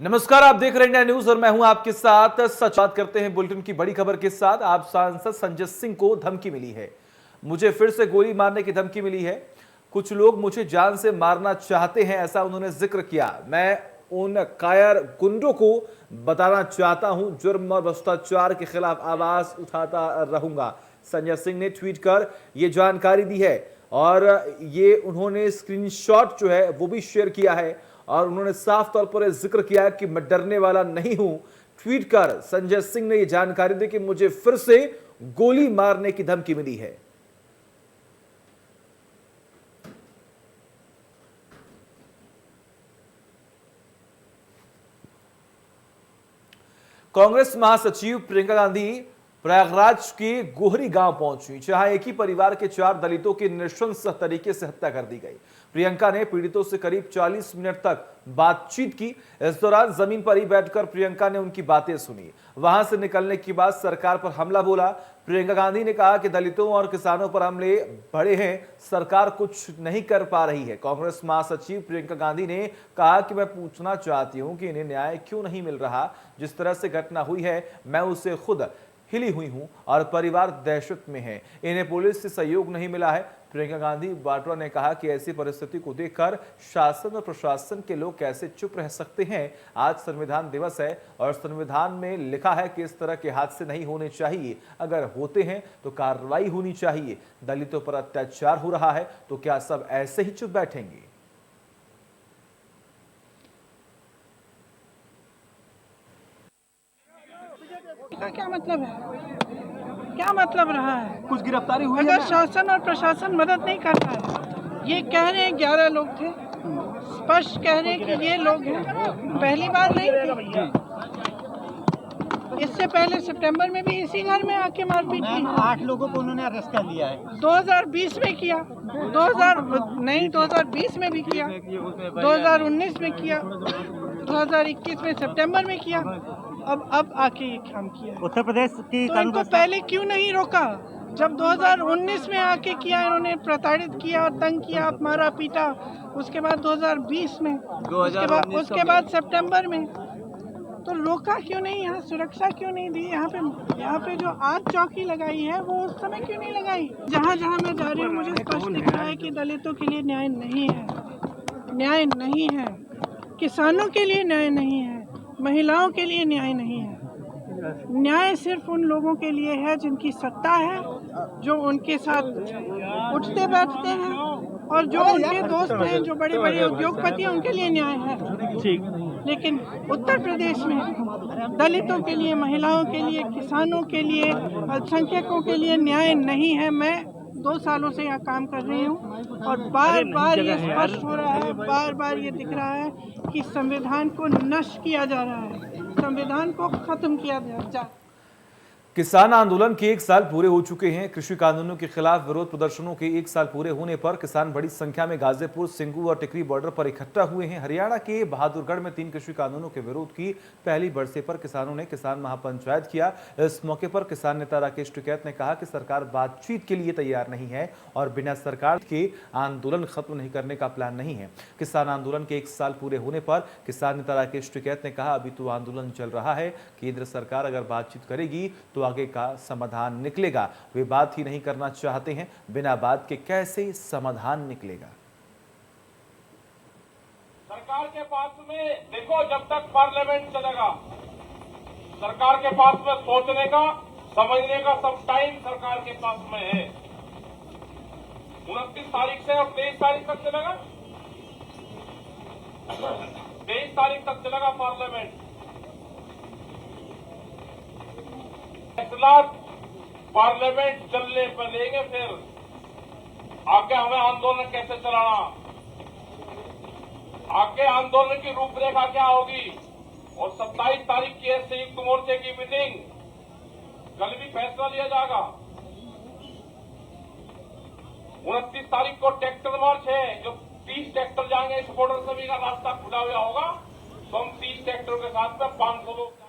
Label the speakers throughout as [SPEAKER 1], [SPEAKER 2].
[SPEAKER 1] नमस्कार, आप देख रहे हैं इंडिया न्यूज और मैं हूं आपके साथ। सच बात करते हैं बुलेटिन की बड़ी खबर के साथ। आप सांसद संजय सिंह को धमकी मिली है। मुझे फिर से गोली मारने की धमकी मिली है। कुछ लोग मुझे जान से मारना चाहते हैं, ऐसा उन्होंने जिक्र किया। मैं उन कायर गुंडों को बताना चाहता हूं, जुर्म और भ्रष्टाचार के खिलाफ आवाज उठाता रहूंगा। संजय सिंह ने ट्वीट कर यह जानकारी दी है और ये उन्होंने स्क्रीनशॉट जो है वो भी शेयर किया है और उन्होंने साफ तौर पर जिक्र किया कि मैं डरने वाला नहीं हूं। ट्वीट कर संजय सिंह ने यह जानकारी दी कि मुझे फिर से गोली मारने की धमकी मिली है। कांग्रेस महासचिव प्रियंका गांधी प्रयागराज के गोहरी गांव पहुंची, जहां एक ही परिवार के 4 दलितों की नृशंस तरीके से हत्या कर दी गई। प्रियंका ने पीड़ितों से करीब 40 मिनट तक बातचीत की। इस दौरान जमीन पर ही बैठकर प्रियंका ने उनकी बातें सुनी। वहां से निकलने के बाद सरकार पर हमला बोला। प्रियंका गांधी ने कहा कि दलितों और किसानों पर हमले बढ़े हैं, सरकार कुछ नहीं कर पा रही है। कांग्रेस महासचिव प्रियंका गांधी ने कहा कि मैं पूछना चाहती हूं कि इन्हें न्याय क्यों नहीं मिल रहा। जिस तरह से घटना हुई है, मैं उससे खुद हिली हुई हूं और परिवार दहशत में है। इन्हें पुलिस से सहयोग नहीं मिला है। प्रियंका गांधी वाड्रा ने कहा कि ऐसी परिस्थिति को देखकर शासन और प्रशासन के लोग कैसे चुप रह सकते हैं। आज संविधान दिवस है और संविधान में लिखा है कि इस तरह के हादसे नहीं होने चाहिए। अगर होते हैं तो कार्रवाई होनी चाहिए। दलितों पर अत्याचार हो रहा है तो क्या सब ऐसे ही चुप बैठेंगे?
[SPEAKER 2] क्या मतलब है? क्या मतलब रहा है?
[SPEAKER 3] कुछ गिरफ्तारी हुई
[SPEAKER 2] अगर
[SPEAKER 3] है?
[SPEAKER 2] शासन और प्रशासन मदद नहीं कर रहा है, ये कह रहे हैं 11 लोग थे, स्पष्ट कह रहे हैं कि ये लोग हैं, पहली बार नहीं थे। इससे पहले सितंबर में भी इसी घर में आके मारपीट की।
[SPEAKER 3] 8 लोगों को उन्होंने अरेस्ट कर लिया है।
[SPEAKER 2] 2020 में किया, 2020 में भी किया, 2019 में किया, 2021 में सितंबर में किया, अब आके ये काम किया।
[SPEAKER 3] उत्तर प्रदेश की
[SPEAKER 2] तो इनको पहले क्यों नहीं रोका? जब 2019 में आके किया, इन्होंने प्रताड़ित किया, तंग किया, मारा पीटा। उसके बाद 2020 में, उसके बाद सितंबर में, तो रोका क्यों नहीं? यहाँ सुरक्षा क्यों नहीं दी? यहाँ पे जो आज चौकी लगाई है वो उस समय क्यों नहीं लगाई? जहाँ जहाँ मैं जा रही हूँ मुझे स्पष्ट दिख रहा है कि दलितों के लिए न्याय नहीं है, न्याय नहीं है, किसानों के लिए न्याय नहीं है, महिलाओं के लिए न्याय नहीं है। न्याय सिर्फ उन लोगों के लिए है जिनकी सत्ता है, जो उनके साथ उठते बैठते हैं और जो उनके दोस्त हैं, जो बड़े बड़े उद्योगपति हैं, उनके लिए न्याय है। लेकिन उत्तर प्रदेश में दलितों के लिए, महिलाओं के लिए, किसानों के लिए, अल्पसंख्यकों के लिए न्याय नहीं है। मैं 2 सालों से यहाँ काम कर रही हूँ और बार बार ये स्पष्ट हो रहा है, बार बार ये दिख रहा है कि संविधान को नष्ट किया जा रहा है, संविधान को खत्म किया जा।
[SPEAKER 1] किसान आंदोलन के 1 साल पूरे हो चुके हैं। कृषि कानूनों के खिलाफ विरोध प्रदर्शनों के 1 साल पूरे होने पर किसान बड़ी संख्या में गाजीपुर, सिंगू और टिकरी बॉर्डर पर इकट्ठा हुए हैं। हरियाणा के बहादुरगढ़ में 3 कृषि कानूनों के विरोध की पहली बरसे पर किसानों ने किसान महापंचायत किया। इस मौके पर किसान नेता राकेश टिकैत ने कहा कि सरकार बातचीत के लिए तैयार नहीं है और बिना सरकार के आंदोलन खत्म नहीं करने का प्लान नहीं है। किसान आंदोलन के 1 साल पूरे होने पर किसान नेता राकेश टिकैत ने कहा, अभी तो आंदोलन चल रहा है। केंद्र सरकार अगर बातचीत करेगी तो आगे का समाधान निकलेगा। वे बात ही नहीं करना चाहते हैं। बिना बात के कैसे समाधान निकलेगा?
[SPEAKER 4] सरकार के पास में देखो, जब तक पार्लियामेंट चलेगा, सरकार के पास में सोचने का, समझने का सब टाइम सरकार के पास में है। 29 तारीख से और 23 तारीख तक चलेगा, 23 तारीख तक चलेगा पार्लियामेंट। फैसला पार्लियामेंट चलने पर लेंगे, फिर आगे हमें आंदोलन कैसे चलाना, आगे आंदोलन की रूपरेखा क्या होगी। और 27 तारीख की है संयुक्त मोर्चे की मीटिंग, कल भी फैसला लिया जाएगा। 29 तारीख को ट्रैक्टर मार्च है, जो 30 ट्रैक्टर जाएंगे, इस बॉर्डर सभी का रास्ता खुला हुआ होगा, तो हम 30 ट्रैक्टर के साथ में 500 लोग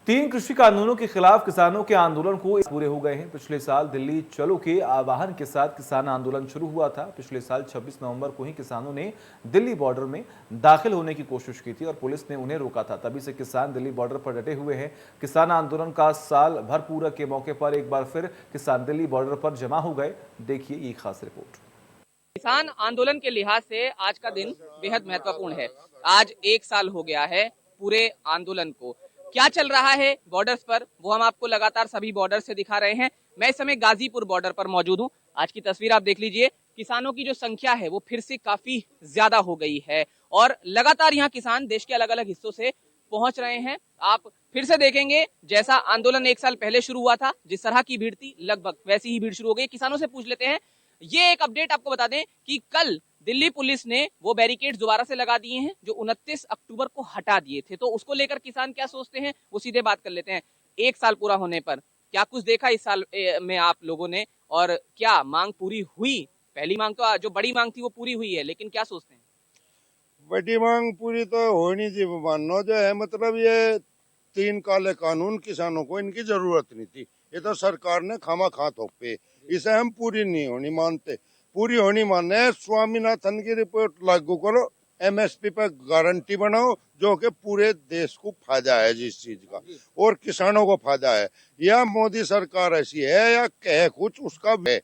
[SPEAKER 1] तीन कृषि कानूनों के खिलाफ किसानों के आंदोलन को पूरे हो गए हैं। पिछले साल दिल्ली चलो के आह्वान के साथ किसान आंदोलन शुरू हुआ था। पिछले साल 26 नवंबर को ही किसानों ने दिल्ली बॉर्डर में दाखिल होने की कोशिश की थी और पुलिस ने उन्हें रोका था। तभी से किसान दिल्ली बॉर्डर पर डटे हुए हैं। किसान आंदोलन का साल भर पूरा के मौके पर एक बार फिर किसान दिल्ली बॉर्डर पर जमा हो गए। देखिए ये खास रिपोर्ट।
[SPEAKER 5] किसान आंदोलन के लिहाज से आज का दिन बेहद महत्वपूर्ण है। आज एक साल हो गया है पूरे आंदोलन को। क्या चल रहा है बॉर्डर्स पर वो हम आपको लगातार सभी बॉर्डर से दिखा रहे हैं। मैं इस समय गाजीपुर बॉर्डर पर मौजूद हूं। आज की तस्वीर आप देख लीजिए। किसानों की जो संख्या है वो फिर से काफी ज्यादा हो गई है और लगातार यहाँ किसान देश के अलग अलग हिस्सों से पहुंच रहे हैं। आप फिर से देखेंगे जैसा आंदोलन एक साल पहले शुरू हुआ था, जिस तरह की भीड़ थी लगभग वैसी ही भीड़ शुरू हो गई। किसानों से पूछ लेते हैं। ये एक अपडेट आपको बता दें कि कल दिल्ली पुलिस ने वो बैरिकेड दोबारा से लगा दिए हैं जो 29 अक्टूबर को हटा दिए थे। तो उसको लेकर किसान क्या सोचते हैं वो सीधे बात कर लेते हैं। एक साल पूरा होने पर क्या कुछ देखा इस साल में आप लोगों ने और क्या मांग पूरी हुई? पहली मांग तो जो बड़ी मांग थी वो पूरी हुई है, लेकिन क्या सोचते हैं?
[SPEAKER 6] बड़ी मांग पूरी तो होनी थी। मानो जो है मतलब ये 3 काले कानून किसानों को इनकी जरूरत नहीं थी। ये तो सरकार ने खामा खा थोपे। इसे हम पूरी नहीं होनी मानते। पूरी होनी माने स्वामीनाथन की रिपोर्ट लागू करो, एमएसपी पर गारंटी बनाओ जो कि पूरे देश को फायदा है जिस चीज का और किसानों को फायदा है। या मोदी सरकार ऐसी है या कहे कुछ उसका है।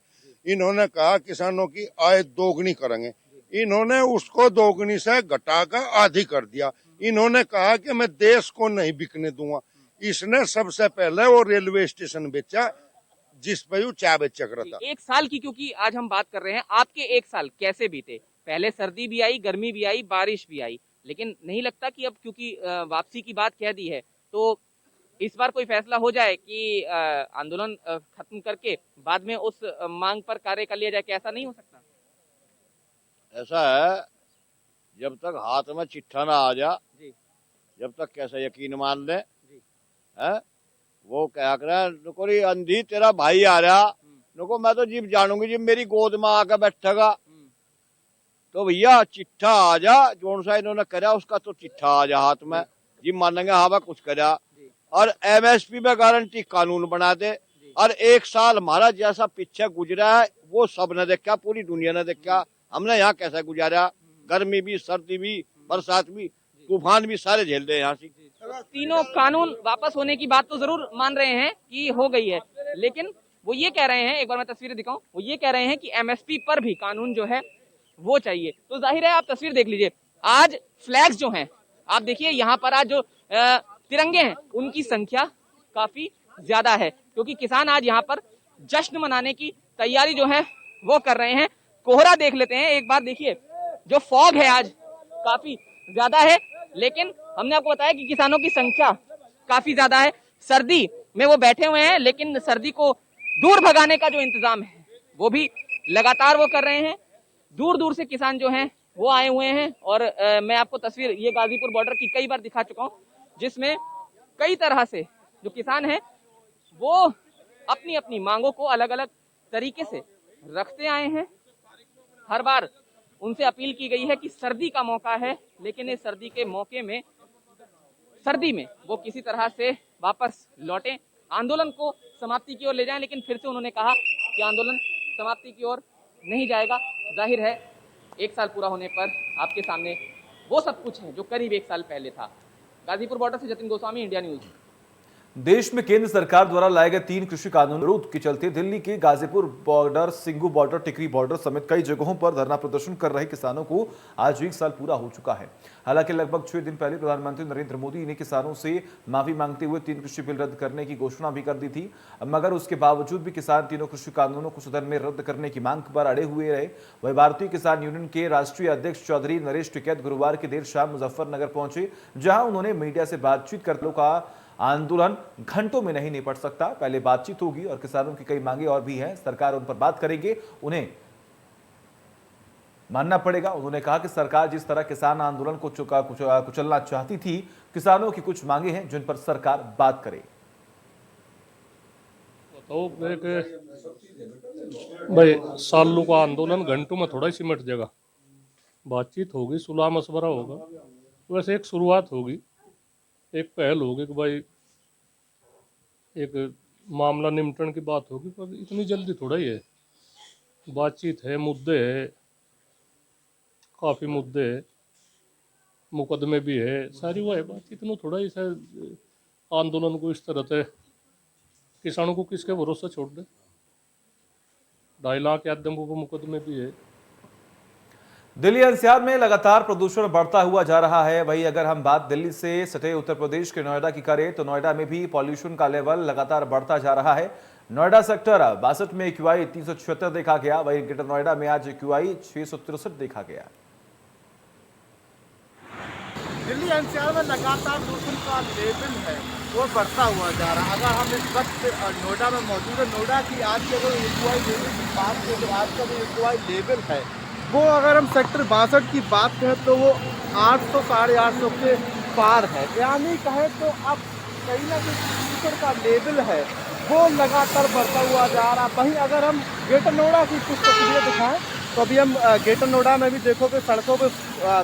[SPEAKER 6] इन्होंने कहा किसानों की आय दोगुनी करेंगे, इन्होंने उसको दोगुनी से घटाकर आधी कर दिया। इन्होंने कहा कि मैं देश को नहीं बिकने दूंगा। इसने सबसे पहले वो रेलवे स्टेशन बेचा जिस पे वो चाय बेचा कर था।
[SPEAKER 5] एक साल की क्योंकि आज हम बात कर रहे हैं, आपके एक साल कैसे बीते? पहले सर्दी भी आई, गर्मी भी आई, बारिश भी आई, लेकिन नहीं लगता कि अब क्योंकि वापसी की बात कह दी है तो इस बार कोई फैसला हो जाए कि आंदोलन खत्म करके बाद में उस मांग पर कार्य कर लिया जाए? क्या ऐसा नहीं हो सकता?
[SPEAKER 7] ऐसा है, जब तक हाथ में चिट्ठा ना आ जा, जब तक कैसे यकीन मान ले है? वो क्या करे नुको री अंधी तेरा भाई आ रहा नुको मैं तो जीप जानूंगी जब मेरी गोद में आकर बैठेगा। तो भैया चिट्ठा आ जा, जो सा इन्होंने करा उसका तो चिट्ठा आ जा हाथ में, जी मानेंगे हाँ मैं कुछ करा। और एमएसपी में गारंटी कानून बना दे। और एक साल हमारा जैसा पीछे गुजरा है वो सब ने देखा, पूरी दुनिया ने देखा। हमने यहाँ कैसा गुजारा, गर्मी भी, सर्दी भी, बरसात भी, तूफान भी सारे झेल रहे यहाँ से।
[SPEAKER 5] तीनों कानून वापस होने की बात तो जरूर मान रहे हैं कि हो गई है, लेकिन वो ये कह रहे हैं, एक बार मैं तस्वीरें दिखाऊं, वो ये कह रहे हैं कि एमएसपी पर भी कानून जो है वो चाहिए। तो जाहिर है आप तस्वीर देख लीजिए। आज फ्लैग्स जो हैं आप देखिए, यहाँ पर आज जो तिरंगे हैं उनकी संख्या काफी ज्यादा है क्योंकि किसान आज यहाँ पर जश्न मनाने की तैयारी जो है वो कर रहे हैं। कोहरा देख लेते हैं एक बार। देखिए जो फॉग है आज काफी ज्यादा है, लेकिन हमने आपको बताया कि किसानों की संख्या काफी ज्यादा है। सर्दी में वो बैठे हुए हैं, लेकिन सर्दी को दूर भगाने का जो इंतजाम है वो भी लगातार वो कर रहे हैं। दूर दूर से किसान जो हैं वो आए हुए हैं और मैं आपको तस्वीर ये गाजीपुर बॉर्डर की कई बार दिखा चुका हूँ, जिसमें कई तरह से जो किसान हैं वो अपनी अपनी मांगों को अलग अलग तरीके से रखते आए हैं। हर बार उनसे अपील की गई है कि सर्दी का मौका है, लेकिन इस सर्दी के मौके में सर्दी में वो किसी तरह से वापस लौटें, आंदोलन को समाप्ति की ओर ले जाएं। लेकिन फिर से उन्होंने कहा कि आंदोलन समाप्ति की ओर नहीं जाएगा। जाहिर है एक साल पूरा होने पर आपके सामने वो सब कुछ है जो करीब एक साल पहले था। गाजीपुर बॉर्डर से जतिन गोस्वामी, इंडिया न्यूज।
[SPEAKER 1] देश में केंद्र सरकार द्वारा लाए गए 3 कृषि कानून विरोध के चलते दिल्ली के गाजीपुर बॉर्डर, सिंगू बॉर्डर, टिकरी बॉर्डर समेत कई जगहों पर धरना प्रदर्शन कर रहे किसानों को आज एक साल पूरा हो चुका है। हालांकि लगभग 6 दिन पहले प्रधानमंत्री नरेंद्र मोदी ने किसानों से माफी मांगते हुए 3 कृषि बिल रद्द करने की घोषणा भी कर दी थी, मगर उसके बावजूद भी किसान तीनों कृषि कानूनों को सदन में रद्द करने की मांग पर अड़े हुए रहे। वही भारतीय किसान यूनियन के राष्ट्रीय अध्यक्ष चौधरी नरेश टिकैत गुरुवार की देर शाम मुजफ्फरनगर पहुंचे, जहां उन्होंने मीडिया से बातचीत करते का आंदोलन घंटों में नहीं निपट सकता, पहले बातचीत होगी और किसानों की कई मांगे और भी हैं, सरकार उन पर बात करेंगे, उन्हें मानना पड़ेगा। उन्होंने कहा कि सरकार जिस तरह किसान आंदोलन को कुचलना चाहती थी, किसानों की कुछ मांगे हैं जिन पर सरकार बात करे।
[SPEAKER 8] तो भाई सालों का आंदोलन घंटों में थोड़ा ही सिमट जाएगा। बातचीत होगी, सुलह मशवरा होगा, वैसे एक शुरुआत होगी, एक पहल होगी कि भाई एक मामला निपटन की बात होगी, पर इतनी जल्दी थोड़ा ही है। बातचीत है, मुद्दे है, काफ़ी मुद्दे है, मुकदमे भी है, सारी वो है बात। इतना थोड़ा ही शायद आंदोलन को इस तरह से किसानों को किसके भरोसा छोड़ दे। 2.5 लाख आदमियों को मुकदमे भी है।
[SPEAKER 1] दिल्ली एनसीआर में लगातार प्रदूषण बढ़ता हुआ जा रहा है। वहीं अगर हम बात दिल्ली से सटे उत्तर प्रदेश के नोएडा की करें तो नोएडा में भी पॉल्यूशन का लेवल लगातार बढ़ता जा रहा है। नोएडा सेक्टर 62 में एक्यूआई 376 देखा गया, वहीं ग्रेटर नोएडा में आज एक्यूआई 663 देखा गया।
[SPEAKER 3] दिल्ली एनसीआर में लगातार प्रदूषण का लेवल है वो बढ़ता हुआ जा रहा है। अगर हम इस वक्त नोएडा में मौजूद है, नोएडा की आज के अगर एक्यूआई लेवल की बात करें तो आज का जो एक्यूआई लेवल है वो अगर हम सेक्टर 62 की बात करें तो वो 800 साढ़े 800 के पार है। यानी कहें तो अब कहीं ना कहीं प्रदूषण का लेवल है वो लगातार बढ़ता हुआ जा रहा है। वहीं अगर हम ग्रेटर नोएडा की कुछ तस्वीरें दिखाएं तो अभी हम ग्रेटर नोएडा में भी देखो कि सड़कों पर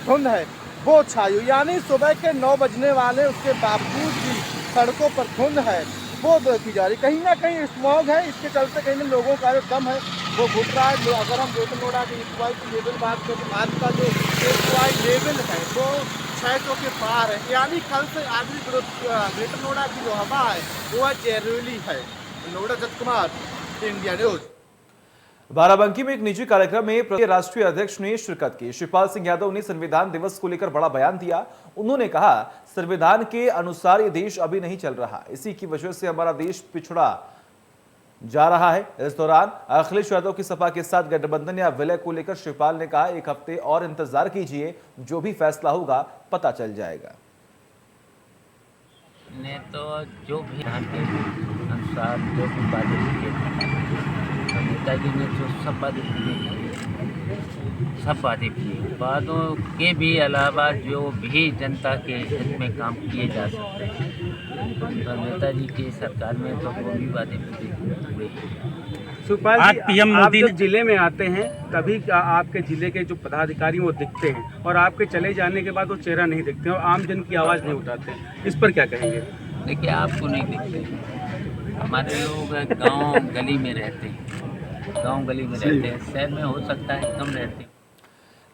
[SPEAKER 3] धुंध है वो छाई हुई, यानी सुबह के 9 बजने वाले उसके बावजूद भी सड़कों पर धुंध है वो देखी जा रही। कहीं ना कहीं स्मॉग है, इसके चलते कहीं ना लोगों का जो दम है वो घुट रहा है। अगर हम ग्रेटर नोएडा के एक्यूआई की लेवल बात करें तो आज का जो एक्यूआई लेवल है वो 600 के पार है। यानी कल से आज भी ग्रेटर नोएडा की जो हवा है वो है जहरीली है। नोएडा जतकुमार, इंडिया न्यूज।
[SPEAKER 1] बाराबंकी में एक निजी कार्यक्रम में राष्ट्रीय अध्यक्ष ने शिरकत की। शिवपाल सिंह यादव ने संविधान दिवस को लेकर बड़ा बयान दिया। उन्होंने कहा, संविधान के अनुसार ये देश अभी नहीं चल रहा, इसी की वजह से हमारा देश पिछड़ा जा रहा है। इस दौरान अखिलेश यादव की सपा के साथ गठबंधन या विलय को लेकर शिवपाल ने कहा, 1 हफ्ते और इंतजार कीजिए, जो भी फैसला होगा पता चल जाएगा।
[SPEAKER 9] ने तो जो भी अनुसार जो भी वादे किए तो नेताजी ने जो सब वादे किए, सब वादे किए, वादों के भी अलावा जो भी जनता के हित में काम किए जा सकते हैं तो नेताजी की सरकार में तो वो भी वादे पूरे।
[SPEAKER 3] सुपाल जी, आप जब जिले में आते हैं तभी आपके जिले के जो पदाधिकारी वो दिखते हैं और आपके चले जाने के बाद वो चेहरा नहीं दिखते और आम जन की आवाज़ नहीं उठाते, इस पर क्या कहेंगे?
[SPEAKER 9] देखिए, आपको नहीं दिखते, हमारे लोग गांव गली में रहते हैं, गांव गली में रहते हैं, शहर में हो सकता है कम रहते हैं।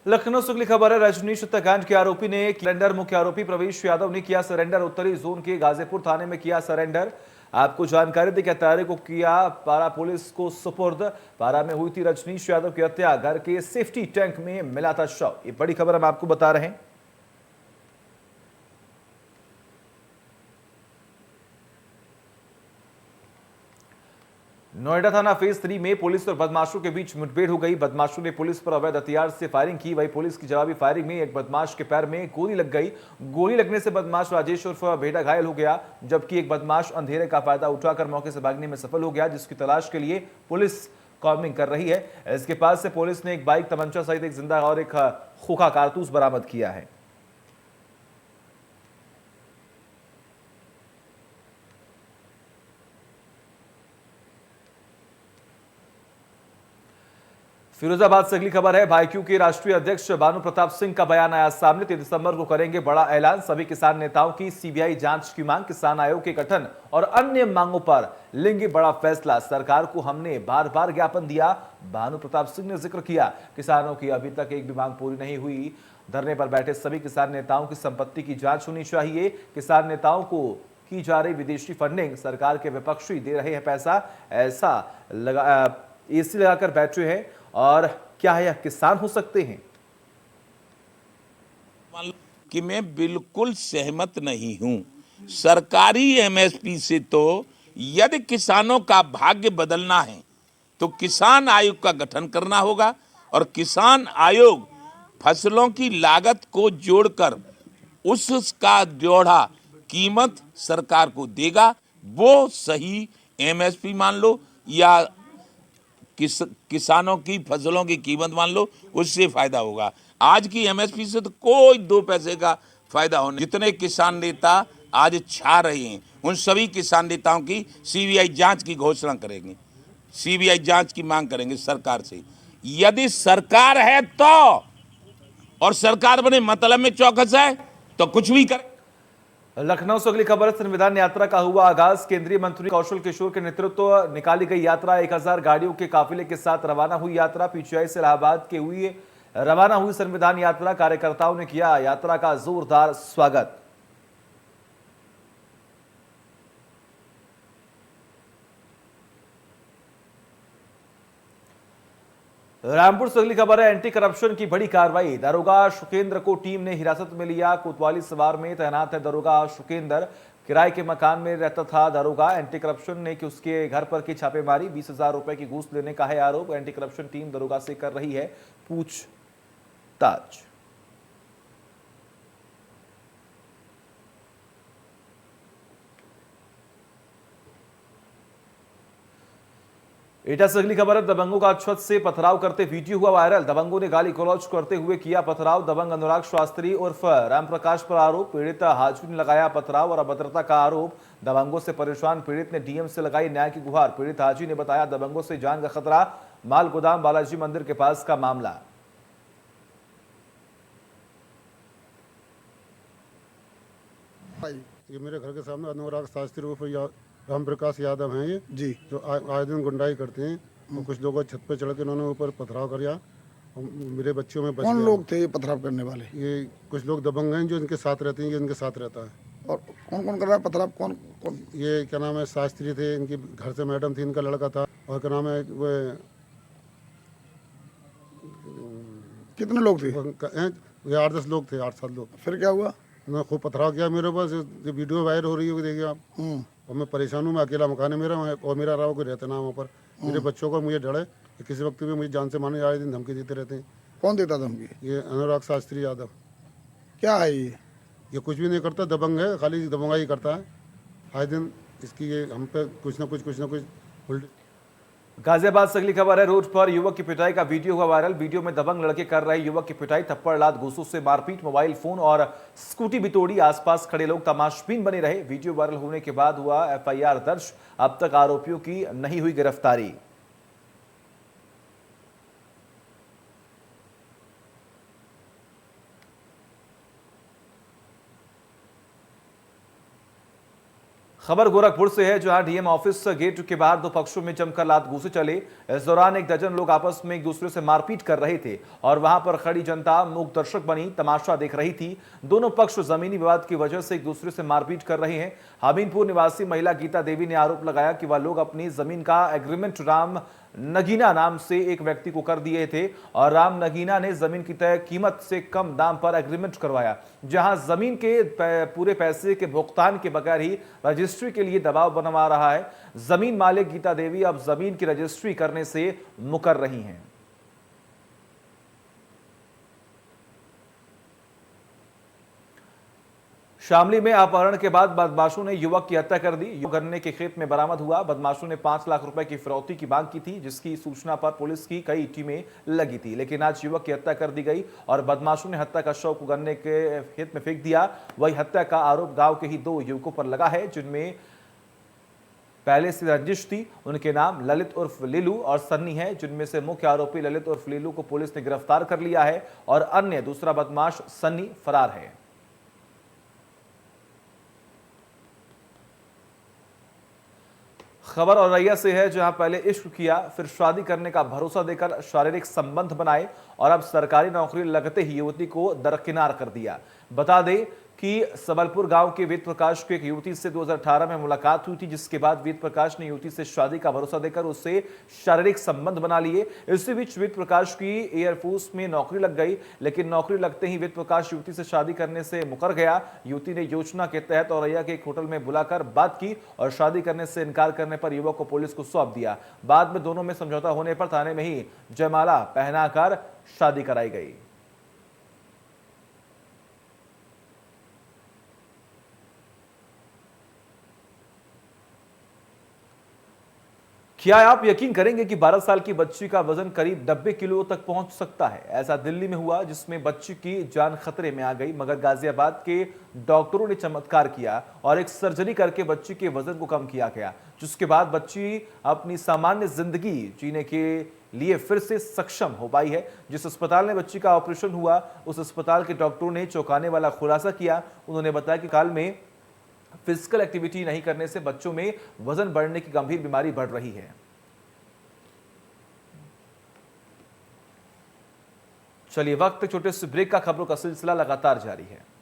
[SPEAKER 1] लखनऊ से अगली खबर है। रजनीश हत्याकांड के आरोपी ने सरेंडर। मुख्य आरोपी प्रवेश यादव ने किया सरेंडर। उत्तरी जोन के गाजीपुर थाने में किया सरेंडर। आपको जानकारी दी कि तारे को किया पारा पुलिस को सुपुर्द। पारा में हुई थी रजनीश यादव की हत्या। घर के सेफ्टी टैंक में मिला था शव। ये बड़ी खबर हम आपको बता रहे हैं। नोएडा थाना फेज 3 में पुलिस और बदमाशों के बीच मुठभेड़ हो गई। बदमाशों ने पुलिस पर अवैध हथियार से फायरिंग की। वहीं पुलिस की जवाबी फायरिंग में एक बदमाश के पैर में गोली लग गई। गोली लगने से बदमाश राजेश उर्फ भेड़ा घायल हो गया, जबकि एक बदमाश अंधेरे का फायदा उठाकर मौके से भागने में सफल हो गया, जिसकी तलाश के लिए पुलिस कॉम्बिंग कर रही है। इसके पास से पुलिस ने एक बाइक, तमंचा सहित एक जिंदा और एक खोखा कारतूस बरामद किया है। फिरोजाबाद से अगली खबर है। भाईक्यू के राष्ट्रीय अध्यक्ष भानु प्रताप सिंह का बयान आया सामने। 3 दिसंबर को करेंगे बड़ा ऐलान। सभी किसान नेताओं की सीबीआई जांच की मांग। किसान आयोग के गठन और अन्य मांगों पर लेंगे बड़ा फैसला। सरकार को हमने बार बार ज्ञापन दिया, भानु प्रताप सिंह ने जिक्र किया। किसानों की अभी तक एक भी मांग पूरी नहीं हुई। धरने पर बैठे सभी किसान नेताओं की संपत्ति की जांच होनी चाहिए। किसान नेताओं को की जा रही विदेशी फंडिंग, सरकार के विपक्षी दे रहे हैं पैसा, ऐसा एसी लगाकर बैठे हैं। और क्या है, यह किसान हो सकते हैं?
[SPEAKER 10] कि मैं बिल्कुल सहमत नहीं हूं। सरकारी एमएसपी से तो यदि किसानों का भाग्य बदलना है तो किसान आयोग का गठन करना होगा और किसान आयोग फसलों की लागत को जोड़कर उसका जोड़ा कीमत सरकार को देगा। वो सही एमएसपी मान लो या किसानों की फसलों की कीमत मान लो, उससे फायदा होगा। आज की एमएसपी से तो कोई 2 पैसे का फायदा होने। जितने किसान नेता आज छा रहे हैं उन सभी किसान नेताओं की सीबीआई जांच की घोषणा करेंगे, सीबीआई जांच की मांग करेंगे सरकार से। यदि सरकार है तो, और सरकार बने मतलब में चौकस है तो कुछ भी करे।
[SPEAKER 1] लखनऊ से अगली खबर, संविधान यात्रा का हुआ आगाज। केंद्रीय मंत्री कौशल किशोर के नेतृत्व निकाली गई यात्रा 1000 गाड़ियों के काफिले के साथ रवाना हुई यात्रा। पीजीआई से इलाहाबाद के हुई रवाना हुई संविधान यात्रा। कार्यकर्ताओं ने किया यात्रा का जोरदार स्वागत। रामपुर से अगली खबर है, एंटी करप्शन की बड़ी कार्रवाई। दरोगा शुकेंद्र को टीम ने हिरासत में लिया। कोतवाली सवार में तैनात है दरोगा शुकेंद्र। किराए के मकान में रहता था दरोगा। एंटी करप्शन ने कि उसके घर पर की छापेमारी। 20,000 रुपए की घूस लेने का है आरोप। एंटी करप्शन टीम दरोगा से कर रही है पूछताछ। एटा से अगली खबर है, दबंगों का छत से पथराव करते वीडियो हुआ वायरल। दबंगों ने गाली गलौज करते हुए किया पथराव। दबंग अनुराग शास्त्री उर्फ रामप्रकाश पर आरोप। पीड़ित हाजू ने लगाया पथराव और अभद्रता का आरोप। दबंगों से परेशान पीड़ित ने डीएम से लगाई न्याय की गुहार। पीड़ित हाजी ने बताया दबंगों से जान का खतरा। माल गोदाम बालाजी मंदिर के पास का मामला।
[SPEAKER 11] ये मेरे घर के सामने अनुराग शास्त्री उर्फ रामप्रकाश यादव हैं ये जी, जो आए दिन गुंडाई करते हैं। और कुछ लोगों छत पे चढ़ के उन्होंने ऊपर पथराव किया। मेरे बच्चों में
[SPEAKER 12] कौन लोग थे ये पथराव करने वाले?
[SPEAKER 11] ये कुछ लोग दबंग हैं जो इनके साथ रहते हैं, ये इनके साथ रहता है।
[SPEAKER 12] और कौन कौन कर रहा है पथराव? कौन कौन?
[SPEAKER 11] ये क्या नाम है, शास्त्री थे, इनकी घर से मैडम थी, इनका लड़का था। और क्या नाम है वो,
[SPEAKER 12] कितने लोग थे?
[SPEAKER 11] ये 8-10 लोग थे, 8-7 लोग।
[SPEAKER 12] फिर क्या हुआ?
[SPEAKER 11] उन्होंने खूब पथराव किया मेरे पास। ये वीडियो वायरल हो रही है, देखिए आप। और मैं परेशान हूँ। मैं अकेला मकान है मेरा, और मेरा अलावा कोई रहता ना वहाँ पर। मेरे बच्चों को मुझे डर है कि किसी वक्त भी मुझे जान से मारने आए दिन धमकी देते रहते हैं।
[SPEAKER 12] कौन देता धमकी?
[SPEAKER 11] ये अनुराग शास्त्री यादव।
[SPEAKER 12] क्या है ये?
[SPEAKER 11] कुछ भी नहीं करता, दबंग है, खाली दबंगाई करता है। आए दिन इसकी ये हम पे कुछ ना कुछ उल्टी।
[SPEAKER 1] गाजियाबाद से अगली खबर है, रोड पर युवक की पिटाई का वीडियो हुआ वायरल। वीडियो में दबंग लड़के कर रहे युवक की पिटाई। थप्पड़ लात घूसों से मारपीट, मोबाइल फोन और स्कूटी भी तोड़ी। आसपास खड़े लोग तमाशबीन बने रहे। वीडियो वायरल होने के बाद हुआ एफआईआर दर्ज। अब तक आरोपियों की नहीं हुई गिरफ्तारी। खबर गोरखपुर से है, जहां डीएम ऑफिस गेट के बाहर दो पक्षों में जमकर लात घूसे चले। इस दौरान एक दर्जन लोग आपस में एक दूसरे से मारपीट कर रहे थे और वहां पर खड़ी जनता मूक दर्शक बनी तमाशा देख रही थी। दोनों पक्ष जमीनी विवाद की वजह से एक दूसरे से मारपीट कर रहे हैं। हमीनपुर निवासी महिला गीता देवी ने आरोप लगाया कि वह लोग अपनी जमीन का एग्रीमेंट राम नगीना नाम से एक व्यक्ति को कर दिए थे और राम नगीना ने जमीन की तय कीमत से कम दाम पर एग्रीमेंट करवाया, जहां जमीन के पूरे पैसे के भुगतान के बगैर ही रजिस्ट्री के लिए दबाव बनवा रहा है। जमीन मालिक गीता देवी अब जमीन की रजिस्ट्री करने से मुकर रही हैं। शामली में अपहरण के बाद बदमाशों ने युवक की हत्या कर दी। युवक गन्ने के खेत में बरामद हुआ। बदमाशों ने 5 लाख रुपए की फिरौती की मांग की थी, जिसकी सूचना पर पुलिस की कई टीमें लगी थी, लेकिन आज युवक की हत्या कर दी गई और बदमाशों ने हत्या का शव को गन्ने के खेत में फेंक दिया। वही हत्या का आरोप गांव के ही 2 युवकों पर लगा है, जिनमें पहले से रंजिश थी। उनके नाम ललित उर्फ लीलू और सन्नी है, जिनमें से मुख्य आरोपी ललित उर्फ लीलू को पुलिस ने गिरफ्तार कर लिया है और अन्य दूसरा बदमाश सन्नी फरार है। खबर औरैया से है, जहां पहले इश्क किया, फिर शादी करने का भरोसा देकर शारीरिक संबंध बनाए और अब सरकारी नौकरी लगते ही युवती को दरकिनार कर दिया। बता दें कि सबलपुर गांव के वेद प्रकाश की एक युवती से 2018 में मुलाकात हुई थी, जिसके बाद वेद प्रकाश ने युवती से शादी का भरोसा देकर उससे शारीरिक संबंध बना लिए। इसी बीच वेद प्रकाश की एयरफोर्स में नौकरी लग गई, लेकिन नौकरी लगते ही वेद प्रकाश युवती से शादी करने से मुकर गया। युवती ने योजना के तहत औरैया के एक होटल में बुलाकर बात की और शादी करने से इनकार करने पर युवक को पुलिस को सौंप दिया। बाद में दोनों में समझौता होने पर थाने में ही जयमाला पहनाकर शादी कराई गई। क्या आप यकीन करेंगे कि 12 साल की बच्ची का वजन करीब 90 किलो तक पहुंच सकता है? ऐसा दिल्ली में हुआ, जिसमें बच्ची की जान खतरे में आ गई, मगर गाजियाबाद के डॉक्टरों ने चमत्कार किया और एक सर्जरी करके बच्ची के वजन को कम किया गया, जिसके बाद बच्ची अपनी सामान्य जिंदगी जीने के लिए फिर से सक्षम हो पाई है। जिस अस्पताल में बच्ची का ऑपरेशन हुआ, उस अस्पताल के डॉक्टरों ने चौंकाने वाला खुलासा किया। उन्होंने बताया कि काल में फिजिकल एक्टिविटी नहीं करने से बच्चों में वजन बढ़ने की गंभीर बीमारी बढ़ रही है। चलिए वक्त छोटे से ब्रेक का, खबरों का सिलसिला लगातार जारी है।